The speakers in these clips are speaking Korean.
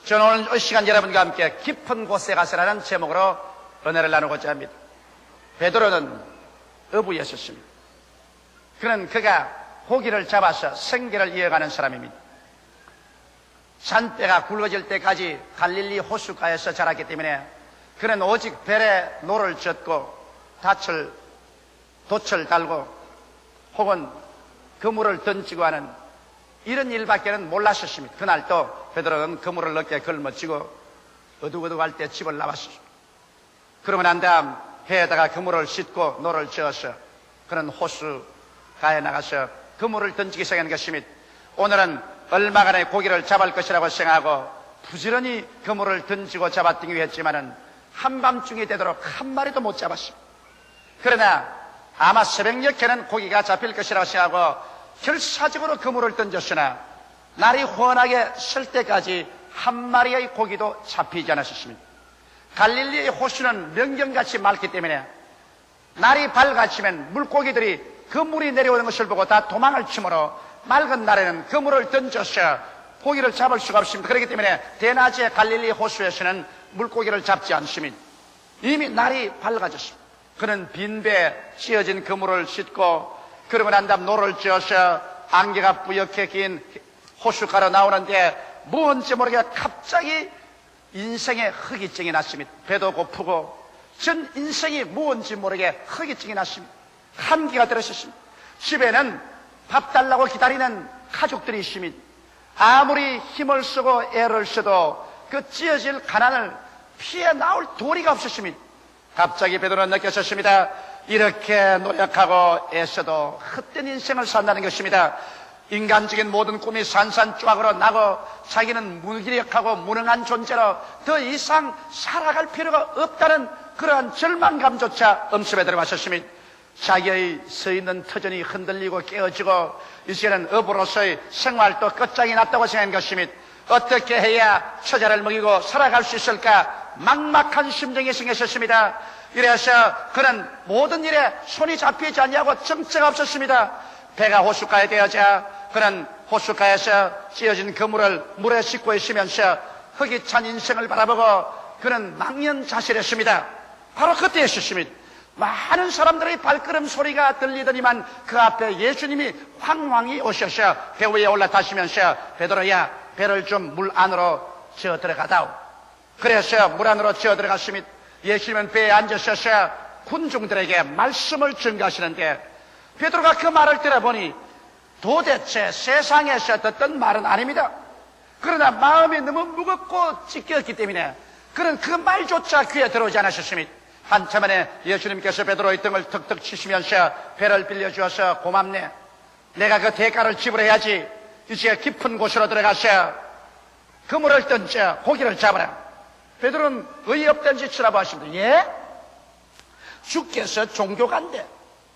저는 오늘 이 시간 여러분과 함께 깊은 곳에 가서라는 제목으로 은혜를 나누고자 합니다. 베드로는 어부였었습니다. 그는 그가 고기를 잡아서 생계를 이어가는 사람입니다. 잔뼈가 굵어질 때까지 갈릴리 호숫가에서 자랐기 때문에 그는 오직 벨에 노를 젓고 돛을 달고 혹은 그물을 던지고 하는 이런 일밖에는 몰랐었습니다. 그날도 베드로는 그물을 어깨에 걸머쥐고 어둑어둑할 때 집을 나왔습니다. 그러고 난 다음 배에다가 그물을 싣고 노를 저어서 그는 호수가에 나가서 그물을 던지기 시작한 것입니다. 오늘은 얼마간의 고기를 잡을 것이라고 생각하고 부지런히 그물을 던지고 잡아당기고 했지만은 한밤중이 되도록 한 마리도 못 잡았습니다. 그러나 아마 새벽녘에는 고기가 잡힐 것이라고 생각하고 결사적으로 그물을 던졌으나 날이 훤하게 설 때까지 한 마리의 고기도 잡히지 않았습니다. 갈릴리의 호수는 명경같이 맑기 때문에 날이 밝아지면 물고기들이 그 물이 내려오는 것을 보고 다 도망을 치므로 맑은 날에는 그물을 던져서 고기를 잡을 수가 없습니다. 그렇기 때문에 대낮에 갈릴리 호수에서는 물고기를 잡지 않습니다. 이미 날이 밝아졌습니다. 그는 빈배에 씌어진 그물을 싣고 그러고 난 다음 노를 지어서 안개가 뿌옇게 긴 호숫가로 나오는데 뭔지 모르게 갑자기 인생의 허기증이 났습니다. 배도 고프고 전 인생이 뭔지 모르게 허기증이 났습니다. 한기가 들었습니다. 집에는 밥 달라고 기다리는 가족들이 있습니다. 아무리 힘을 쓰고 애를 써도 그 찌어질 가난을 피해 나올 도리가 없었습니다. 갑자기 베드로는 느꼈었습니다. 이렇게 노력하고 애써도 헛된 인생을 산다는 것입니다. 인간적인 모든 꿈이 산산조각으로 나고 자기는 무기력하고 무능한 존재로 더 이상 살아갈 필요가 없다는 그러한 절망감조차 엄습에 들어갔었습니다. 자기의 서 있는 터전이 흔들리고 깨어지고 이제는 어부로서의 생활도 끝장이 났다고 생각한 것입니다. 어떻게 해야 처자를 먹이고 살아갈 수 있을까 막막한 심정이 생겼었습니다. 이래서 그는 모든 일에 손이 잡히지 않냐고 정체가 없었습니다. 배가 호숫가에 되어자 그는 호숫가에서 찌어진 그물을 물에 싣고 있으면서 허기찬 인생을 바라보고 그는 망연자실했습니다. 바로 그때였습니다. 많은 사람들의 발걸음 소리가 들리더니만 그 앞에 예수님이 황황히 오셔서 배 위에 올라타시면서 베드로야 배를 좀 물 안으로 지어 들어가다오. 그래서 물 안으로 지어 들어갔습니다. 예수님은 배에 앉으셔서 군중들에게 말씀을 전가하시는데 베드로가 그 말을 들어보니 도대체 세상에서 듣던 말은 아닙니다. 그러나 마음이 너무 무겁고 찢겼기 때문에 그는 그 말조차 귀에 들어오지 않으셨습니다. 한참 만에 예수님께서 베드로의 등을 턱턱 치시면서 배를 빌려주어서 고맙네. 내가 그 대가를 지불해야지. 이제 깊은 곳으로 들어가서 그물을 던져 고기를 잡아라. 베드로는 어이없던 짓을 하고 하십니다. 예? 주께서 종교가인데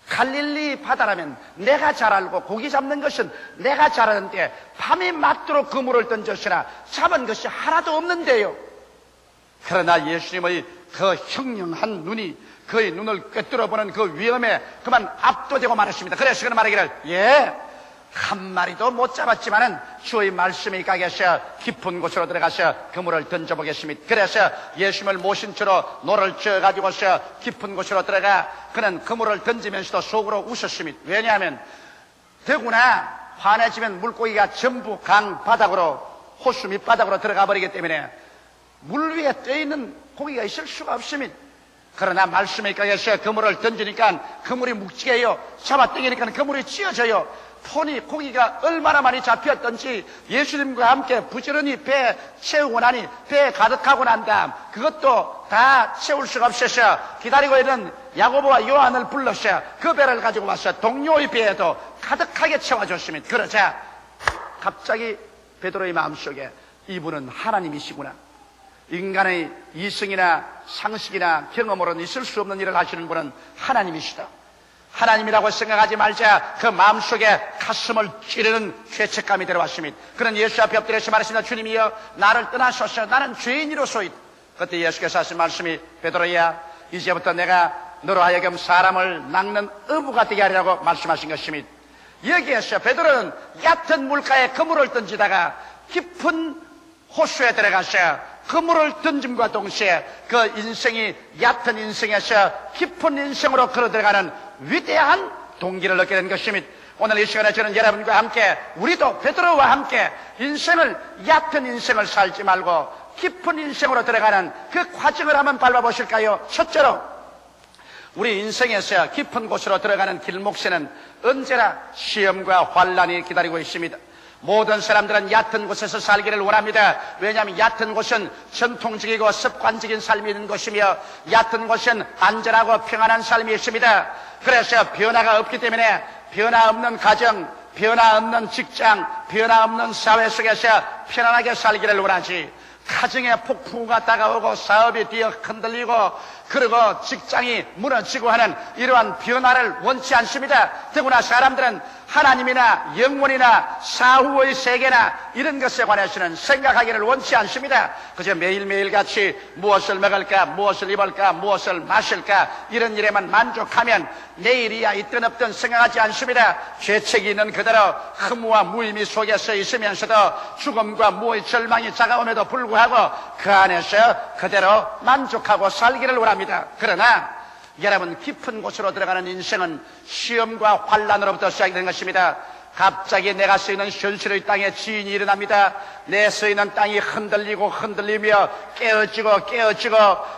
갈릴리 바다라면 내가 잘 알고 고기 잡는 것은 내가 잘 아는데 밤이 맞도록 그물을 던졌으나 잡은 것이 하나도 없는데요. 그러나 예수님의 그 형령한 눈이 그의 눈을 꿰뚫어보는 그 위험에 그만 압도되고 말았습니다. 그래서 그는 말하기를 예, 한 마리도 못 잡았지만은 주의 말씀이 가게서 깊은 곳으로 들어가서 그물을 던져보겠습니다. 그래서 예수님을 모신 채로 노를 져가지고서 깊은 곳으로 들어가 그는 그물을 던지면서도 속으로 웃었습니다. 왜냐하면 더구나 환해지면 물고기가 전부 강 바닥으로 호수 밑바닥으로 들어가 버리기 때문에 물 위에 떠있는 고기가 있을 수가 없습니다. 그러나 말씀에 가게서 그물을 던지니까 그물이 묵직해요. 잡아당기니까 그물이 찢어져요. 폰이 고기가 얼마나 많이 잡혔던지 예수님과 함께 부지런히 배에 채우고 나니 배에 가득하고 난 다음 그것도 다 채울 수가 없어서 기다리고 있는 야고보와 요한을 불러서 그 배를 가지고 와서 동료의 배에도 가득하게 채워줬습니다. 그러자 갑자기 베드로의 마음속에 이분은 하나님이시구나. 인간의 이성이나 상식이나 경험으로는 있을 수 없는 일을 하시는 분은 하나님이시다. 하나님이라고 생각하지 말자 그 마음속에 가슴을 찌르는 죄책감이 들어왔습니다. 그는 예수 앞에 엎드려서 말했습니다. 주님이여 나를 떠나소서 나는 죄인이로소이다. 그때 예수께서 하신 말씀이 베드로야 이제부터 내가 너로 하여금 사람을 낚는 어부가 되게 하리라고 말씀하신 것입니다. 여기에서 베드로는 얕은 물가에 그물을 던지다가 깊은 호수에 들어가서 그물을 던짐과 동시에 그 인생이 얕은 인생에서 깊은 인생으로 걸어 들어가는 위대한 동기를 얻게 된 것입니다. 오늘 이 시간에 저는 여러분과 함께, 우리도 베드로와 함께 인생을, 얕은 인생을 살지 말고 깊은 인생으로 들어가는 그 과정을 한번 밟아보실까요? 첫째로, 우리 인생에서 깊은 곳으로 들어가는 길목에는 언제나 시험과 환란이 기다리고 있습니다. 모든 사람들은 얕은 곳에서 살기를 원합니다. 왜냐하면 얕은 곳은 전통적이고 습관적인 삶이 있는 곳이며, 얕은 곳은 안전하고 평안한 삶이 있습니다. 그래서 변화가 없기 때문에 변화 없는 가정, 변화 없는 직장, 변화 없는 사회 속에서 편안하게 살기를 원하지, 가정에 폭풍우가 다가오고 사업이 뒤어 흔들리고 그리고 직장이 무너지고 하는 이러한 변화를 원치 않습니다. 더구나 사람들은 하나님이나 영혼이나 사후의 세계나 이런 것에 관해서는 생각하기를 원치 않습니다. 그저 매일매일 같이 무엇을 먹을까, 무엇을 입을까, 무엇을 마실까, 이런 일에만 만족하면 내일이야 있든 없든 생각하지 않습니다. 죄책이 있는 그대로 허무와 무의미 속에서 있으면서도 죽음과 무의 절망이 다가옴에도 불구하고 그 안에서 그대로 만족하고 살기를 원합니다. 그러나 여러분, 깊은 곳으로 들어가는 인생은 시험과 환란으로부터 시작되는 것입니다. 갑자기 내가 서 있는 현실의 땅에 지진이 일어납니다. 내 서 있는 땅이 흔들리고 흔들리며 깨어지고 깨어지고,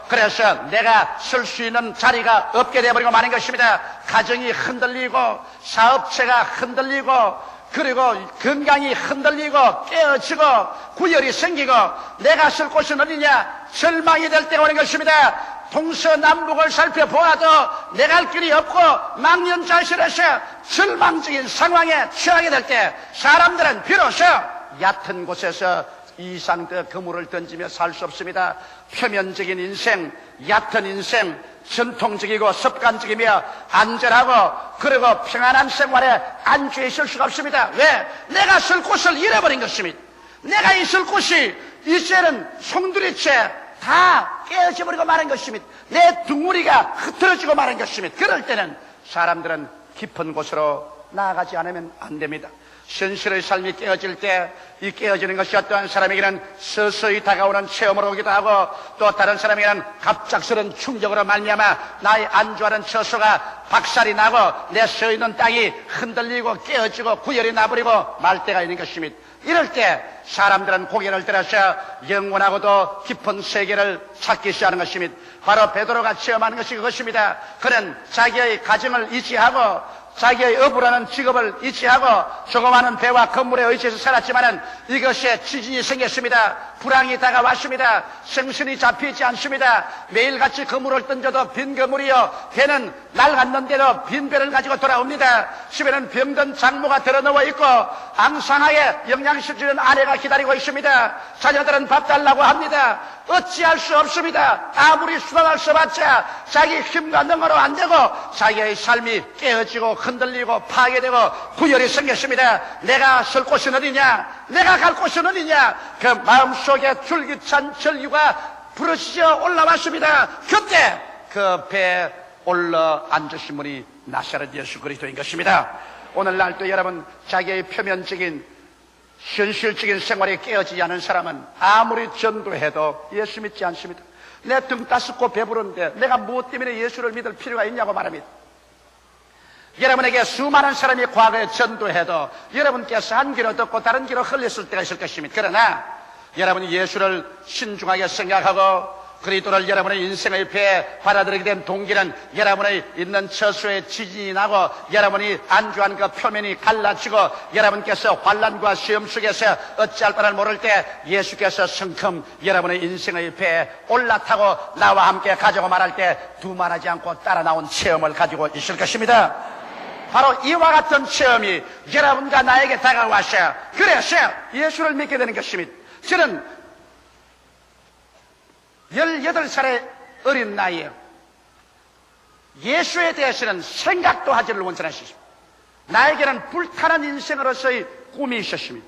그래서 내가 설 수 있는 자리가 없게 되어버리고 마는 것입니다. 가정이 흔들리고 사업체가 흔들리고 그리고 건강이 흔들리고 깨어지고 구열이 생기고 내가 설 곳은 어디냐, 절망이 될 때가 오는 것입니다. 동서남북을 살펴보아도 내 갈 길이 없고 망연자실해서 절망적인 상황에 처하게 될 때 사람들은 비로소 얕은 곳에서 이상도 그물을 던지며 살 수 없습니다. 표면적인 인생, 얕은 인생, 전통적이고 습관적이며 안전하고 그리고 평안한 생활에 안주해 있을 수가 없습니다. 왜? 내가 설 곳을 잃어버린 것입니다. 내가 있을 곳이 이제는 송두리째 다 깨어져 버리고 마는 것입니다. 내 둥우리가 흐트러지고 마는 것입니다. 그럴 때는 사람들은 깊은 곳으로 나아가지 않으면 안 됩니다. 현실의 삶이 깨어질 때 이 깨어지는 것이 어떠한 사람에게는 서서히 다가오는 체험으로 오기도 하고, 또 다른 사람에게는 갑작스러운 충격으로 말미암아 나의 안주하는 처소가 박살이 나고 내 서 있는 땅이 흔들리고 깨어지고 구열이 나버리고 말 때가 있는 것입니다. 이럴 때 사람들은 고개를 들어서 영원하고도 깊은 세계를 찾기 시작하는 것입니다. 바로 베드로가 체험하는 것이 그것입니다. 그는 자기의 가정을 이지하고 자기의 어부라는 직업을 이지하고 조그마한 배와 건물에 의지해서 살았지만은 이것에 지진이 생겼습니다. 불황이 다가왔습니다. 생선이 잡히지 않습니다. 매일같이 그물을 던져도 빈 그물이요, 배는 낡았는데도 빈 배를 가지고 돌아옵니다. 집에는 병든 장모가 들어누워 있고 앙상하게 영양실 주는 아내가 기다리고 있습니다. 자녀들은 밥 달라고 합니다. 어찌할 수 없습니다. 아무리 수단을 써봤자 자기 힘과 능으로 안 되고 자기의 삶이 깨어지고 흔들리고 파괴되고 구열이 생겼습니다. 내가 설 곳은 어디냐, 내가 갈 곳은 어디냐, 그 마음속에 줄기찬 전류가 부러지져 올라왔습니다. 그때 그 배에 올라 앉으신 분이 나사렛 예수 그리스도인 것입니다. 오늘날도 여러분, 자기의 표면적인 현실적인 생활에 깨어지지 않은 사람은 아무리 전도해도 예수 믿지 않습니다. 내 등 따숩고 배부른데 내가 무엇 때문에 예수를 믿을 필요가 있냐고 말합니다. 여러분에게 수많은 사람이 과거에 전도해도 여러분께서 한 귀로 듣고 다른 귀로 흘렸을 때가 있을 것입니다. 그러나 여러분이 예수를 신중하게 생각하고 그리스도를 여러분의 인생의 배에 받아들이게 된 동기는 여러분의 있는 처소에 지진이 나고 여러분이 안주한 그 표면이 갈라지고 여러분께서 환난과 시험 속에서 어찌할 바를 모를 때 예수께서 성큼 여러분의 인생의 배에 올라타고 나와 함께 가자고 말할 때 두말하지 않고 따라 나온 체험을 가지고 있을 것입니다. 바로 이와 같은 체험이 여러분과 나에게 다가와서 그래서 예수를 믿게 되는 것입니다. 저는 18살의 어린 나이에 예수에 대해서는 생각도 하지를 원천하셨습니다. 나에게는 불타는 인생으로서의 꿈이 있었습니다.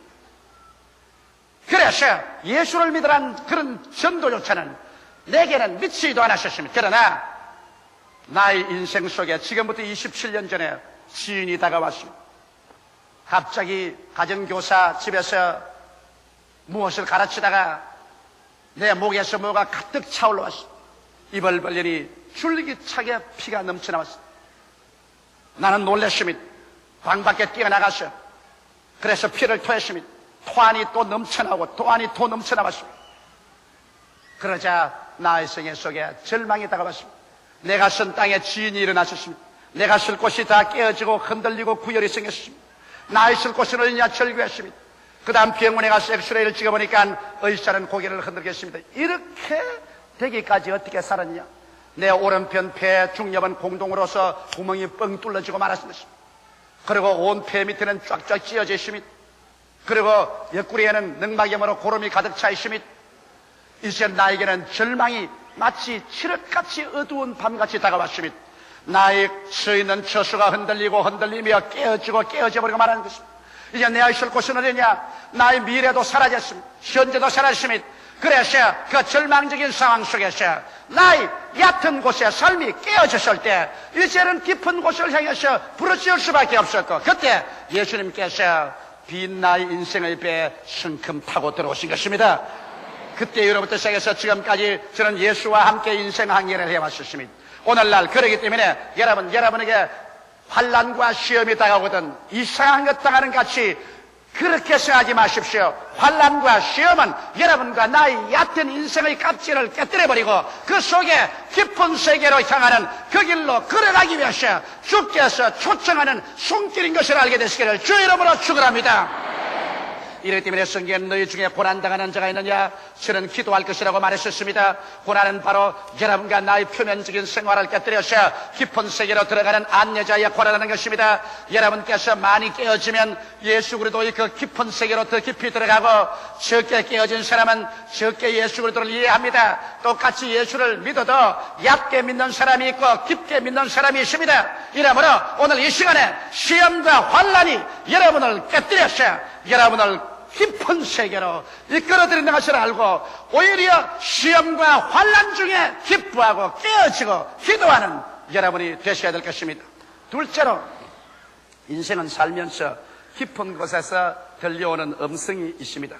그래서 예수를 믿으라는 그런 전도조차는 내게는 미치지도 않았었습니다. 그러나 나의 인생 속에 지금부터 27년 전에 지인이 다가왔습니다. 갑자기 가정교사 집에서 무엇을 가르치다가 내 목에서 뭐가 가득 차올라 왔어. 입을 벌리니 줄기차게 피가 넘쳐나왔어. 나는 놀랐습니다. 방 밖에 뛰어나갔어. 그래서 피를 토했습니다. 토안이 또 넘쳐나고 토안이 또 넘쳐나왔습니다. 그러자 나의 생애 속에 절망이 다가왔습니다. 내가 쓴 땅에 지인이 일어나셨습니다. 내가 쓸 곳이 다 깨어지고 흔들리고 구열이 생겼습니다. 나의 쓸 곳은 어디냐 절규했습니다. 그 다음 병원에 가서 엑스레이를 찍어보니까 의사는 고개를 흔들겠습니다. 이렇게 되기까지 어떻게 살았냐? 내 오른편 폐 중엽은 공동으로서 구멍이 뻥 뚫려지고 말았습니다. 그리고 온 폐 밑에는 쫙쫙 찢어져 있습니다. 그리고 옆구리에는 늑막염으로 고름이 가득 차 있습니다. 이제 나에게는 절망이 마치 칠흑같이 어두운 밤같이 다가왔습니다. 나의 서 있는 처수가 흔들리고 흔들리며 깨어지고 깨어져버리고 말하는 것입니다. 이제 내가 있을 곳은 어디냐? 나의 미래도 사라졌습니다. 현재도 사라졌습니다. 그래서 그 절망적인 상황 속에서 나의 얕은 곳에 삶이 깨어졌을 때 이제는 깊은 곳을 향해서 부르짖을 수밖에 없었고, 그때 예수님께서 빈 나의 인생의 배에 성큼 타고 들어오신 것입니다. 그때 이후로부터 시작해서 지금까지 저는 예수와 함께 인생 항해를 해왔었습니다. 오늘날 그러기 때문에 여러분에게 환난과 시험이 다가오거든 이상한 것 당하는 같이 그렇게 생각하지 마십시오. 환난과 시험은 여러분과 나의 얕은 인생의 껍질을 깨뜨려버리고 그 속에 깊은 세계로 향하는 그 길로 걸어가기 위해서 주께서 초청하는 손길인 것을 알게 되시기를 주 이름으로 축원합니다. 이렇기 때문에 성경에 너희 중에 고난당하는 자가 있느냐? 저는 기도할 것이라고 말했었습니다. 고난은 바로 여러분과 나의 표면적인 생활을 깨뜨려서 깊은 세계로 들어가는 안내자의 고난하는 것입니다. 여러분께서 많이 깨어지면 예수 그리스도의 그 깊은 세계로 더 깊이 들어가고, 적게 깨어진 사람은 적게 예수 그리스도를 이해합니다. 똑같이 예수를 믿어도 얕게 믿는 사람이 있고 깊게 믿는 사람이 있습니다. 이러므로 오늘 이 시간에 시험과 환난이 여러분을 깨뜨려서 여러분을 깊은 세계로 이끌어들이는 것을 알고 오히려 시험과 환난 중에 기뻐하고 깨어지고 기도하는 여러분이 되셔야 될 것입니다. 둘째로, 인생은 살면서 깊은 곳에서 들려오는 음성이 있습니다.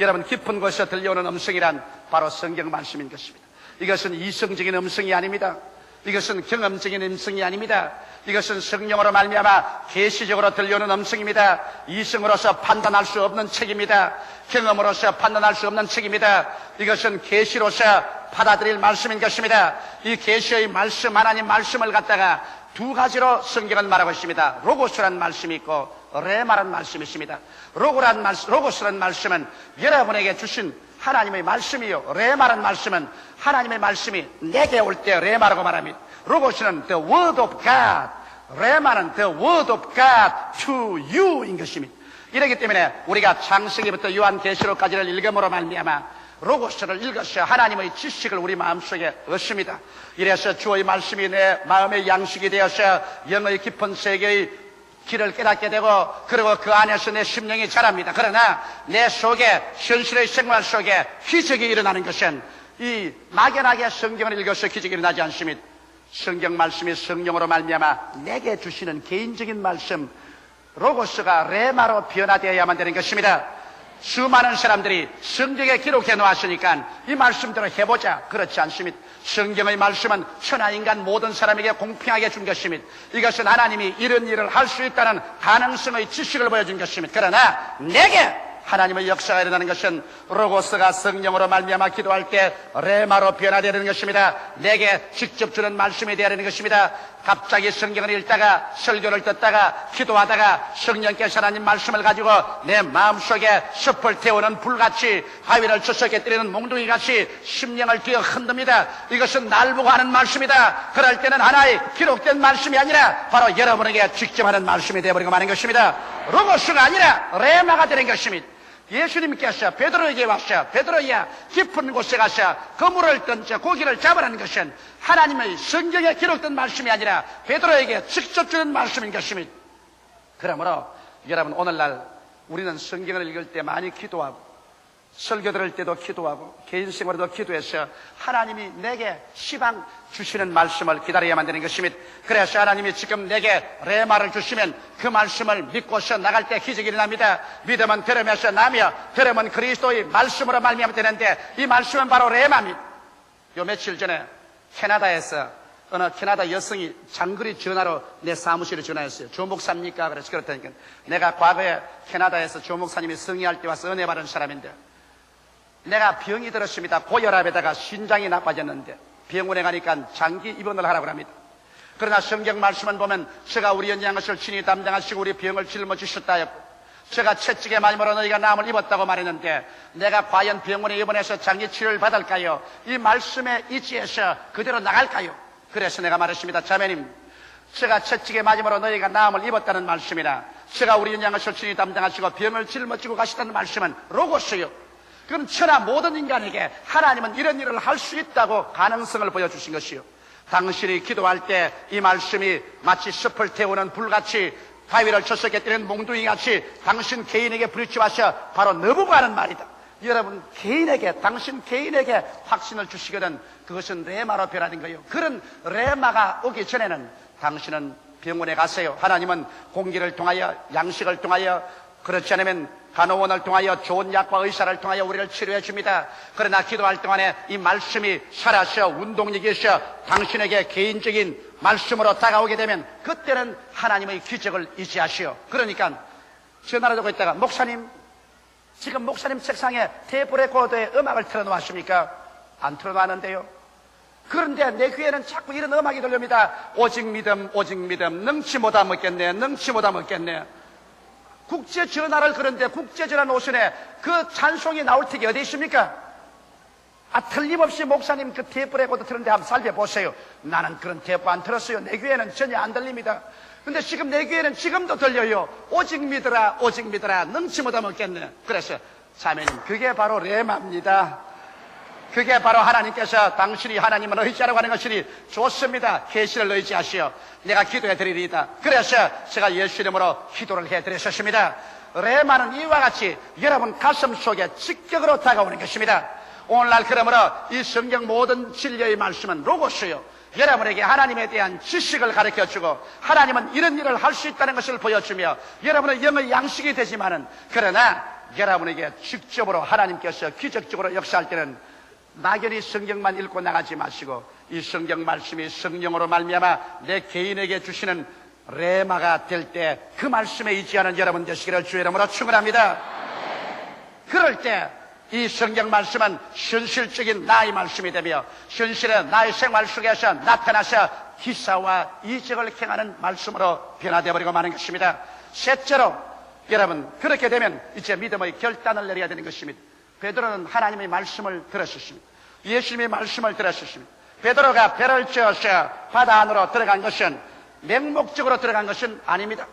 여러분, 깊은 곳에서 들려오는 음성이란 바로 성경 말씀인 것입니다. 이것은 이성적인 음성이 아닙니다. 이것은 경험적인 음성이 아닙니다. 이것은 성령으로 말미암아 계시적으로 들려오는 음성입니다. 이성으로서 판단할 수 없는 책입니다. 경험으로서 판단할 수 없는 책입니다. 이것은 계시로서 받아들일 말씀인 것입니다. 이 계시의 말씀, 하나님 말씀을 갖다가 두 가지로 성경은 말하고 있습니다. 로고스란 말씀이 있고 레마란 말씀이 있습니다. 로고스란 말씀은 여러분에게 주신 하나님의 말씀이요, 레마란 말씀은 하나님의 말씀이 내게 올 때 레마라고 말합니다. 로고스는 the word of God, 레마는 the word of God to you인 것입니다. 이렇기 때문에 우리가 창세기부터 요한계시록까지를 읽음으로 말미암아 로고스를 읽어서 하나님의 지식을 우리 마음속에 얻습니다. 이래서 주의 말씀이 내 마음의 양식이 되어서 영의 깊은 세계의 길을 깨닫게 되고, 그리고 그 안에서 내 심령이 자랍니다. 그러나 내 속에, 현실의 생활 속에 기적이 일어나는 것은 이 막연하게 성경을 읽어서 기적이 일어나지 않습니다. 성경 말씀이 성령으로 말미암아 내게 주시는 개인적인 말씀, 로고스가 레마로 변화되어야만 되는 것입니다. 수많은 사람들이 성경에 기록해 놓았으니까 이 말씀대로 해보자, 그렇지 않습니다. 성경의 말씀은 천하인간 모든 사람에게 공평하게 준 것입니다. 이것은 하나님이 이런 일을 할 수 있다는 가능성의 지식을 보여준 것입니다. 그러나 내게 하나님의 역사가 일어나는 것은 로고스가 성령으로 말미암아 기도할 때 레마로 변화되는 것입니다. 내게 직접 주는 말씀이 되어야 하는 것입니다. 갑자기 성경을 읽다가 설교를 듣다가 기도하다가 성령께서 하나님 말씀을 가지고 내 마음속에 숲을 태우는 불같이, 바위를 주석에 때리는 몽둥이같이 심령을 뛰어 흔듭니다. 이것은 날 보고 하는 말씀이다. 그럴 때는 하나의 기록된 말씀이 아니라 바로 여러분에게 직접 하는 말씀이 되어버리고 마는 것입니다. 로고스가 아니라 레마가 되는 것입니다. 예수님께서 베드로에게 와서, 베드로야 깊은 곳에 가서 그물을 던져 고기를 잡으라는 것은 하나님의 성경에 기록된 말씀이 아니라 베드로에게 직접 주는 말씀인 것입니다. 그러므로 여러분, 오늘날 우리는 성경을 읽을 때 많이 기도하고 설교 들을 때도 기도하고 개인 생활에도 기도해서 하나님이 내게 시방 주시는 말씀을 기다려야만 되는 것입니다. 그래서 하나님이 지금 내게 레마를 주시면 그 말씀을 믿고서 나갈 때 기적이 일어납니다. 믿음은 들으면서 나며 들으면 그리스도의 말씀으로 말미암아 되는데 이 말씀은 바로 레마입니다. 요 며칠 전에 캐나다에서 어느 캐나다 여성이 장거리 전화로 내 사무실에 전화했어요. 조 목사입니까? 그래서 그렇다니까 내가 과거에 캐나다에서 조 목사님이 승리할 때 와서 은혜 받은 사람인데 내가 병이 들었습니다. 고혈압에다가 신장이 나빠졌는데 병원에 가니까 장기 입원을 하라고 합니다. 그러나 성경 말씀은 보면 제가 우리 연약한 것을 친히 담당하시고 우리 병을 짊어지셨다 했고 제가 채찍에 맞음으로 너희가 나음을 입었다고 말했는데 내가 과연 병원에 입원해서 장기 치료를 받을까요? 이 말씀에 의지해서 그대로 나갈까요? 그래서 내가 말했습니다. 자매님, 제가 채찍에 맞음으로 너희가 나음을 입었다는 말씀이나 제가 우리 연약한 것을 친히 담당하시고 병을 짊어지고 가시다는 말씀은 로고스요. 그럼 천하 모든 인간에게 하나님은 이런 일을 할 수 있다고 가능성을 보여주신 것이요. 당신이 기도할 때 이 말씀이 마치 숲을 태우는 불같이 바위를 쳐서 깨뜨리는 몽둥이같이 당신 개인에게 부딪혀와서 바로 너보고 하는 말이다. 여러분 개인에게 당신 개인에게 확신을 주시거든 그것은 레마로 변하는 거예요. 그런 레마가 오기 전에는 당신은 병원에 가세요. 하나님은 공기를 통하여 양식을 통하여 그렇지 않으면 간호원을 통하여 좋은 약과 의사를 통하여 우리를 치료해 줍니다. 그러나 기도할 동안에 이 말씀이 살아서 운동력이 있어 당신에게 개인적인 말씀으로 다가오게 되면 그때는 하나님의 기적을 의지하시오. 그러니까 전화를 하고 있다가 목사님 지금 목사님 책상에 테이프 레코더에 음악을 틀어놓았습니까? 안 틀어놨는데요. 그런데 내 귀에는 자꾸 이런 음악이 들립니다. 오직 믿음 오직 믿음 능치 못하 먹겠네 능치 못하 먹겠네. 국제 전화를 그런데 국제 전화 노선에 그 찬송이 나올 턱이 어디 있습니까? 틀림없이 목사님 그 테이프 레코더 틀었는데 한번 살펴보세요. 나는 그런 테이프 안 틀었어요. 내 귀에는 전혀 안 들립니다. 근데 지금 내 귀에는 지금도 들려요. 오직 믿으라 능치 못하 먹겠네. 그래서 자매님 그게 바로 레마입니다. 그게 바로 하나님께서 당신이 하나님을 의지하라고 하는 것이니 좋습니다. 계시를 의지하시오. 내가 기도해 드리리이다. 그래서 제가 예수 이름으로 기도를 해 드렸습니다. 레마는 이와 같이 여러분 가슴 속에 직격으로 다가오는 것입니다. 오늘날 그러므로 이 성경 모든 진리의 말씀은 로고스요. 여러분에게 하나님에 대한 지식을 가르쳐주고 하나님은 이런 일을 할 수 있다는 것을 보여주며 여러분의 영의 양식이 되지만은 그러나 여러분에게 직접으로 하나님께서 기적적으로 역사할 때는 막연히 성경만 읽고 나가지 마시고 이 성경 말씀이 성령으로 말미암아 내 개인에게 주시는 레마가 될 때 그 말씀에 의지하는 여러분 되시기를 주의 이름으로 축원합니다. 그럴 때 이 성경 말씀은 현실적인 나의 말씀이 되며 현실의 나의 생활 속에서 나타나서 기사와 이적을 행하는 말씀으로 변화되어 버리고 마는 것입니다. 셋째로 여러분 그렇게 되면 이제 믿음의 결단을 내려야 되는 것입니다. 베드로는 하나님의 말씀을 들었습니다. 예수님의 말씀을 들었습니다. 베드로가 배를 저어서 바다 안으로 들어간 것은 맹목적으로 들어간 것은 아닙니다.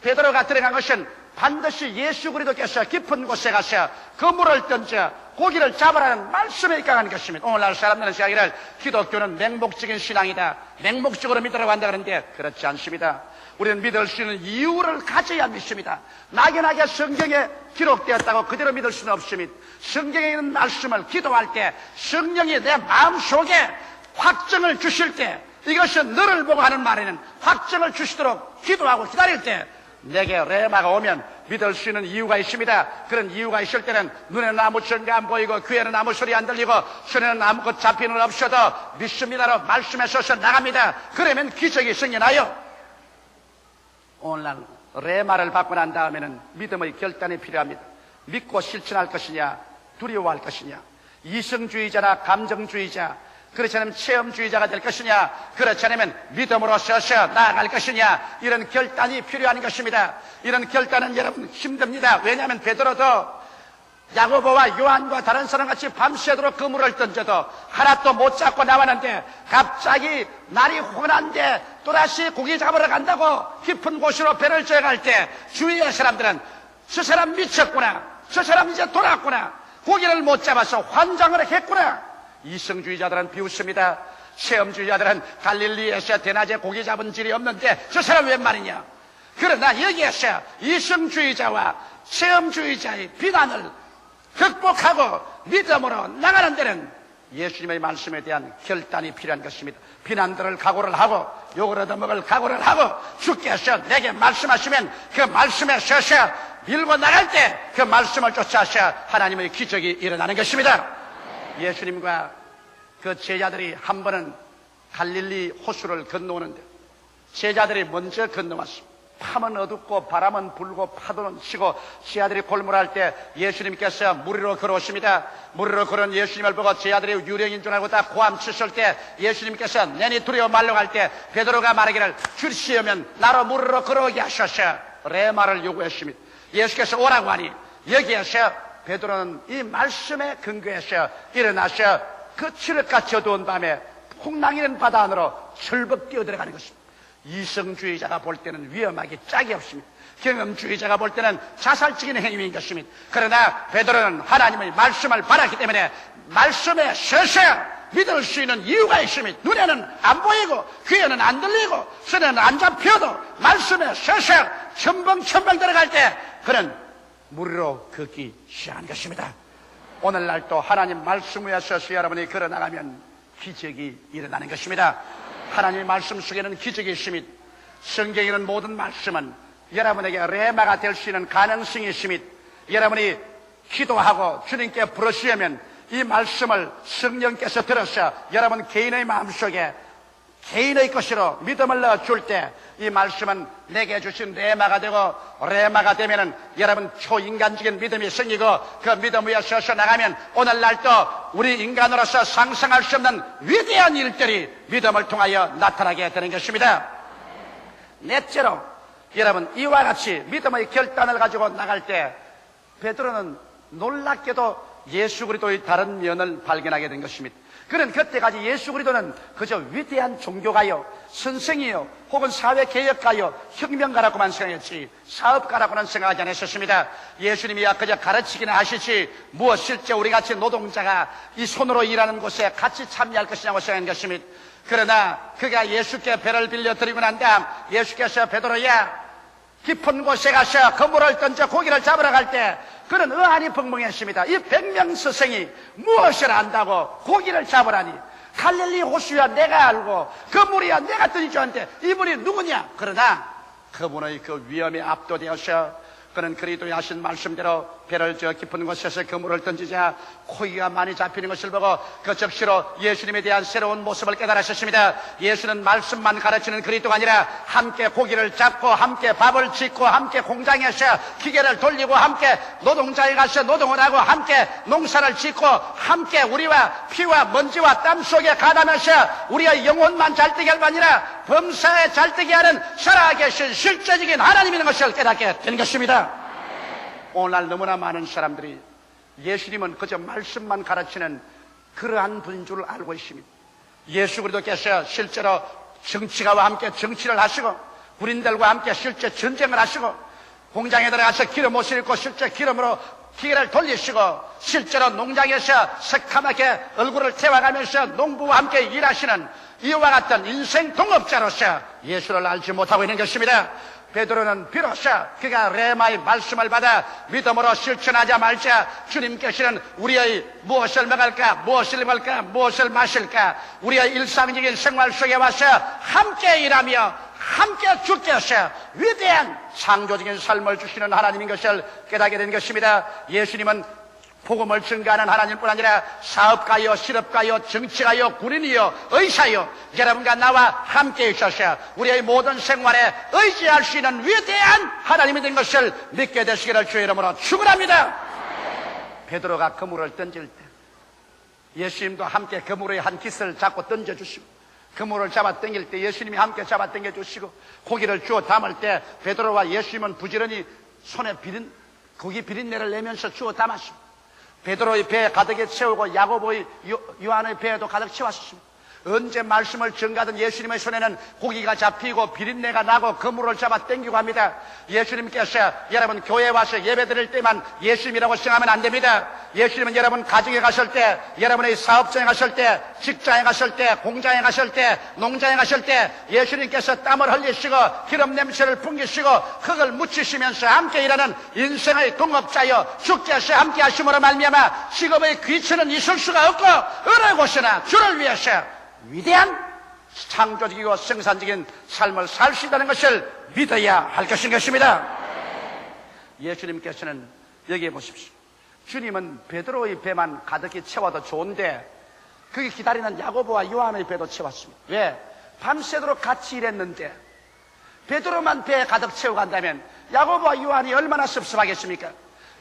베드로가 들어간 것은 반드시 예수 그리스도께서 깊은 곳에 가서 그물을 던져 고기를 잡으라는 말씀에 입각하는 것입니다. 오늘날 사람들은 생각하기를 기독교는 맹목적인 신앙이다. 맹목적으로 믿으라고 한다 그러는데 그렇지 않습니다. 우리는 믿을 수 있는 이유를 가져야 믿습니다. 막연하게 성경에 기록되었다고 그대로 믿을 수는 없습니다. 성경에 있는 말씀을 기도할 때 성령이 내 마음속에 확정을 주실 때 이것은 너를 보고 하는 말에는 확정을 주시도록 기도하고 기다릴 때 내게 레마가 오면 믿을 수 있는 이유가 있습니다. 그런 이유가 있을 때는 눈에는 아무 증거 안 보이고 귀에는 아무 소리 안 들리고 손에는 아무것 잡히는 없어도 믿습니다로 말씀에 서서 나갑니다. 그러면 기적이 생겨나요. 오늘날 레마를 받고 난 다음에는 믿음의 결단이 필요합니다. 믿고 실천할 것이냐 두려워할 것이냐 이성주의자나 감정주의자 그렇지 않으면 체험주의자가 될 것이냐 그렇지 않으면 믿음으로 서서 나아갈 것이냐 이런 결단이 필요한 것입니다. 이런 결단은 여러분 힘듭니다. 왜냐하면 베드로도 야고보와 요한과 다른 사람같이 밤새도록 그물을 던져도 하나도 못 잡고 나왔는데 갑자기 날이 혼한데 또다시 고기 잡으러 간다고 깊은 곳으로 배를 저어갈 때 주위의 사람들은 저 사람 미쳤구나 저 사람 이제 돌아왔구나 고기를 못 잡아서 환장을 했구나. 이성주의자들은 비웃습니다. 체험주의자들은 갈릴리에서 대낮에 고기 잡은 질이 없는데 저 사람 웬 말이냐. 그러나 여기에서 이성주의자와 체험주의자의 비난을 극복하고 믿음으로 나가는 데는 예수님의 말씀에 대한 결단이 필요한 것입니다. 비난들을 각오를 하고 욕을 얻어먹을 각오를 하고 주께서 내게 말씀하시면 그 말씀에 서서 밀고 나갈 때 그 말씀을 쫓아서 하나님의 기적이 일어나는 것입니다. 예수님과 그 제자들이 한 번은 갈릴리 호수를 건너오는데 제자들이 먼저 건너왔습니다. 밤은 어둡고 바람은 불고 파도는 치고 제자들이 골몰할 때 예수님께서 물 위로 걸어오십니다. 물 위로 걸어온 예수님을 보고 제자들이 유령인 줄 알고 다 고함 쳤을 때 예수님께서 내니 두려워 말라고 할 때 베드로가 말하기를 주시오면 나로 물 위로 걸어오게 하셔서 레마를 요구했습니다. 예수께서 오라고 하니 여기에서 베드로는 이 말씀에 근거해서 일어나서 그 칠흑같이 어두운 밤에 풍랑이는 바다 안으로 철벅 뛰어들어가는 것입니다. 이성주의자가 볼 때는 위험하기 짝이 없습니다. 경험주의자가 볼 때는 자살적인 행위인 것입니다. 그러나 베드로는 하나님의 말씀을 받았기 때문에 말씀에 서서 믿을 수 있는 이유가 있습니다. 눈에는 안 보이고 귀에는 안 들리고 손에는 안 잡혀도 말씀에 서서 첨벙첨벙 들어갈 때 그는 물 위로 걷기 시작한 것입니다. 오늘날 또 하나님 말씀 위에 서서 여러분이 걸어나가면 기적이 일어나는 것입니다. 하나님의 말씀 속에는 기적이 있습니다. 성경에 있는 모든 말씀은 여러분에게 레마가 될 수 있는 가능성이 있습니다. 여러분이 기도하고 주님께 부르시려면 이 말씀을 성령께서 들어서 여러분 개인의 마음속에 개인의 것으로 믿음을 넣어줄 때 이 말씀은 내게 주신 레마가 되고 레마가 되면은 여러분 초인간적인 믿음이 생기고 그 믿음 위에 서서 나가면 오늘날 또 우리 인간으로서 상상할 수 없는 위대한 일들이 믿음을 통하여 나타나게 되는 것입니다. 넷째로 여러분 이와 같이 믿음의 결단을 가지고 나갈 때 베드로는 놀랍게도 예수 그리스도의 다른 면을 발견하게 된 것입니다. 그는 그때까지 예수 그리스도는 그저 위대한 종교가요, 선생이요, 혹은 사회개혁가요, 혁명가라고만 생각했지 사업가라고는 생각하지 않았었습니다. 예수님이 그저 가르치기는 하시지 무엇 실제 우리같이 노동자가 이 손으로 일하는 곳에 같이 참여할 것이냐고 생각한 것입니다. 그러나 그가 예수께 배를 빌려 드리고 난 다음 예수께서 베드로야 깊은 곳에 가서 그물을 던져 고기를 잡으러 갈 때 그는 의안이 벙벙했습니다. 이 100명 스승이 무엇을 안다고 고기를 잡으라니 갈릴리 호수야 내가 알고 그 물이야 내가 던질 줄 아는데 이분이 누구냐. 그러나 그분의 그 위험에 압도되어서 그는 그리스도의 하신 말씀대로 배를 저 깊은 곳에서 그물을 던지자 고기가 많이 잡히는 것을 보고 그 즉시로 예수님에 대한 새로운 모습을 깨달으셨습니다. 예수는 말씀만 가르치는 그리스도가 아니라 함께 고기를 잡고 함께 밥을 짓고 함께 공장에서 기계를 돌리고 함께 노동자에 가서 노동을 하고 함께 농사를 짓고 함께 우리와 피와 먼지와 땀 속에 가담해서 우리의 영혼만 잘되게 할 뿐 아니라 범사에 잘되게 하는 살아계신 실제적인 하나님이 있는 것을 깨닫게 된 것입니다. 오늘날 너무나 많은 사람들이 예수님은 그저 말씀만 가르치는 그러한 분인 줄 알고 있습니다. 예수 그리스도께서 실제로 정치가와 함께 정치를 하시고 군인들과 함께 실제 전쟁을 하시고 공장에 들어가서 기름 옷을 입고 실제 기름으로 기계를 돌리시고 실제로 농장에서 새카맣게 얼굴을 태워가면서 농부와 함께 일하시는 이와 같은 인생 동업자로서 예수를 알지 못하고 있는 것입니다. 베드로는 비로소 그가 레마의 말씀을 받아 믿음으로 실천하자마자 주님께서는 우리의 무엇을 먹을까 무엇을 입을까 무엇을 마실까 우리의 일상적인 생활 속에 와서 함께 일하며 함께 주께서 위대한 창조적인 삶을 주시는 하나님인 것을 깨닫게 된 것입니다. 예수님은 복음을 증거하는 하나님뿐 아니라 사업가요, 실업가요, 정치가요, 군인이요, 의사요, 여러분과 나와 함께 있어서 우리의 모든 생활에 의지할 수 있는 위대한 하나님이 된 것을 믿게 되시기를 주의 이름으로 축원합니다. 베드로가 그물을 던질 때 예수님도 함께 그물의 한 깃을 잡고 던져주시고 그물을 잡아 당길 때 예수님이 함께 잡아 당겨주시고 고기를 주워 담을 때 베드로와 예수님은 부지런히 손에 고기 비린내를 내면서 주워 담았습니다. 베드로의 배에 가득히 채우고 야고보의 요한의 배에도 가득 채웠습니다. 언제 말씀을 전가하던 예수님의 손에는 고기가 잡히고 비린내가 나고 그물을 잡아 당기고 합니다. 예수님께서 여러분 교회에 와서 예배 드릴 때만 예수님이라고 생각하면 안 됩니다. 예수님은 여러분 가정에 가실 때, 여러분의 사업장에 가실 때, 직장에 가실 때, 공장에 가실 때, 농장에 가실 때 예수님께서 땀을 흘리시고 기름 냄새를 풍기시고 흙을 묻히시면서 함께 일하는 인생의 동업자여 주께서 함께 하심으로 말미암아 직업의 귀천은 있을 수가 없고 어느 곳이나 주를 위해서 위대한 창조적이고 생산적인 삶을 살 수 있다는 것을 믿어야 할 것입니다. 예수님께서는 여기에 보십시오. 주님은 베드로의 배만 가득히 채워도 좋은데 그게 기다리는 야고보와 요한의 배도 채웠습니다. 왜? 밤새도록 같이 일했는데 베드로만 배에 가득 채우고 간다면 야고보와 요한이 얼마나 섭섭하겠습니까?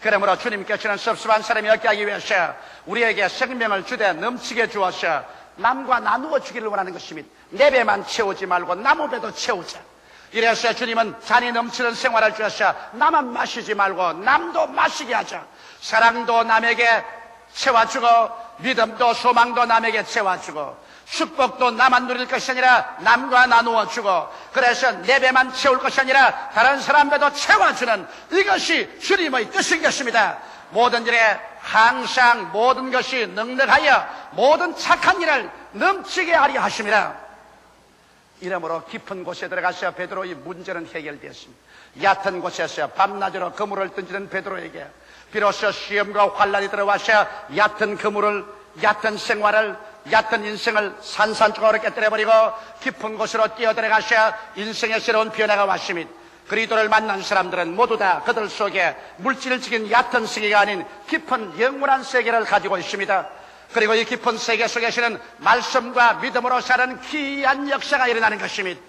그러므로 주님께서는 섭섭한 사람이 없게 하기 위해서 우리에게 생명을 주되 넘치게 주어서 남과 나누어 주기를 원하는 것입니다. 내 배만 채우지 말고 나무 배도 채우자. 이래서 주님은 잔이 넘치는 생활을 주셔서 나만 마시지 말고 남도 마시게 하자. 사랑도 남에게 채워주고 믿음도 소망도 남에게 채워주고 축복도 나만 누릴 것이 아니라 남과 나누어 주고 그래서 내 배만 채울 것이 아니라 다른 사람 배도 채워주는 이것이 주님의 뜻인 것입니다. 모든 일에 항상 모든 것이 넉넉하여 모든 착한 일을 넘치게 하려 하십니다. 이러므로 깊은 곳에 들어가서 베드로의 문제는 해결되었습니다. 얕은 곳에서 밤낮으로 그물을 던지는 베드로에게 비로소 시험과 환란이 들어와서 얕은 그물을, 얕은 생활을, 얕은 인생을 산산조각으로 깨뜨려버리고 깊은 곳으로 뛰어들어가서 인생의 새로운 변화가 왔습니다. 그리스도를 만난 사람들은 모두 다 그들 속에 물질적인 얕은 세계가 아닌 깊은 영원한 세계를 가지고 있습니다. 그리고 이 깊은 세계 속에서는 말씀과 믿음으로 사는 기이한 역사가 일어나는 것입니다.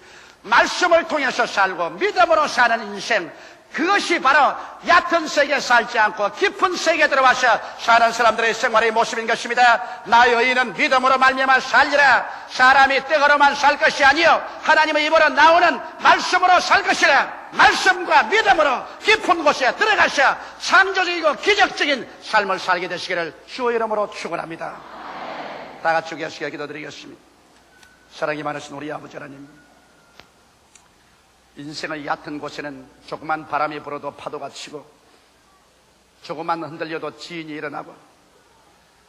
말씀을 통해서 살고 믿음으로 사는 인생, 그것이 바로 얕은 세계에 살지 않고 깊은 세계에 들어와서 사는 사람들의 생활의 모습인 것입니다. 나의 의인은 믿음으로 말미암아 살리라. 사람이 떡으로만 살 것이 아니요 하나님의 입으로 나오는 말씀으로 살 것이라. 말씀과 믿음으로 깊은 곳에 들어가서 창조적이고 기적적인 삶을 살게 되시기를 주의 이름으로 축원합니다. 다 같이 계시게 기도드리겠습니다. 사랑이 많으신 우리 아버지 하나님, 인생의 얕은 곳에는 조그만 바람이 불어도 파도가 치고 조그만 흔들려도 지인이 일어나고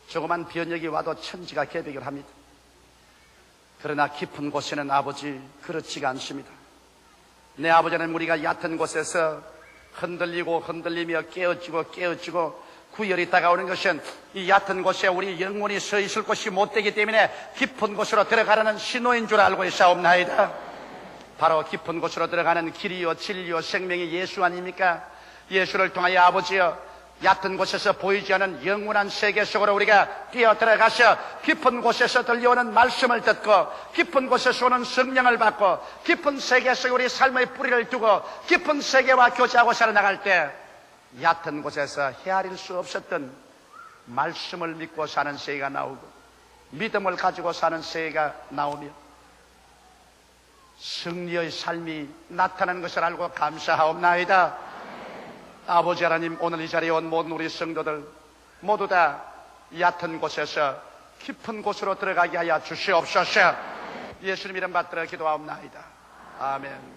조그만 변혁이 와도 천지가 개벽을 합니다. 그러나 깊은 곳에는 아버지 그렇지가 않습니다. 내 아버지는 우리가 얕은 곳에서 흔들리고 흔들리며 깨어지고 구열이 다가오는 것은 이 얕은 곳에 우리 영혼이 서 있을 곳이 못 되기 때문에 깊은 곳으로 들어가라는 신호인 줄 알고 있사옵나이다. 바로 깊은 곳으로 들어가는 길이요 진리요 생명이 예수 아닙니까? 예수를 통하여 아버지여 얕은 곳에서 보이지 않는 영원한 세계 속으로 우리가 뛰어들어가서 깊은 곳에서 들려오는 말씀을 듣고 깊은 곳에서 오는 성령을 받고 깊은 세계 속에 우리 삶의 뿌리를 두고 깊은 세계와 교제하고 살아나갈 때 얕은 곳에서 헤아릴 수 없었던 말씀을 믿고 사는 세계가 나오고 믿음을 가지고 사는 세계가 나오며 승리의 삶이 나타나는 것을 알고 감사하옵나이다. 아버지 하나님, 오늘 이 자리에 온 모든 우리 성도들 모두 다 얕은 곳에서 깊은 곳으로 들어가게 하여 주시옵소서. 예수님 이름 받들어 기도하옵나이다. 아멘.